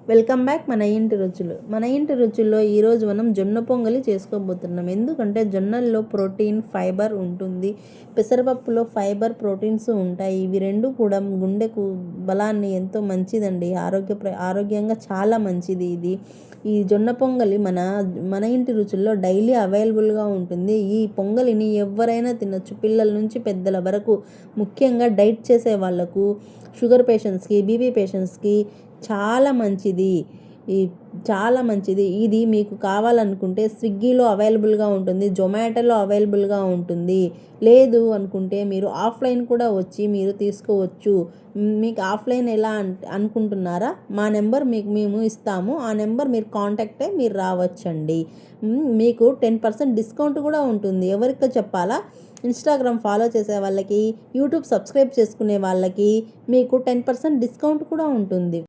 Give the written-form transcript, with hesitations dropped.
Welcome back మన ఇంటి రుచులు. మన ఇంటి రుచుల్లో ఈరోజు మనం జొన్న పొంగలి చేసుకోబోతున్నాం. ఎందుకంటే జొన్నల్లో ప్రోటీన్, ఫైబర్ ఉంటుంది. పెసరపప్పులో ఫైబర్, ప్రోటీన్స్ ఉంటాయి. ఇవి రెండు కూడా గుండెకు బలాన్ని ఎంతో మంచిదండి. ఆరోగ్యంగా చాలా మంచిది ఇది. ఈ జొన్న పొంగలి మన ఇంటి రుచుల్లో డైలీ అవైలబుల్గా ఉంటుంది. ఈ పొంగలిని ఎవరైనా తినొచ్చు, పిల్లల నుంచి పెద్దల వరకు. ముఖ్యంగా డైట్ చేసే వాళ్ళకు, షుగర్ పేషెంట్స్కి, బీపీ పేషెంట్స్కి చాలా మంచిది. ఇది మీకు కావాలనుకుంటే స్విగ్గీలో అవైలబుల్గా ఉంటుంది, జొమాటోలో అవైలబుల్గా ఉంటుంది. లేదు అనుకుంటే మీరు ఆఫ్లైన్ కూడా వచ్చి మీరు తీసుకోవచ్చు. మీకు ఆఫ్లైన్ ఎలా అనుకుంటున్నారా? మా నెంబర్ మేము ఇస్తాము. ఆ నెంబర్ మీరు కాంటాక్ట్ అయ్యి మీరు రావచ్చండి. మీకు 10% డిస్కౌంట్ కూడా ఉంటుంది. ఎవరికో చెప్పాలా? ఇన్స్టాగ్రామ్ ఫాలో చేసే వాళ్ళకి, యూట్యూబ్ సబ్స్క్రైబ్ చేసుకునే వాళ్ళకి మీకు 10% డిస్కౌంట్ కూడా ఉంటుంది.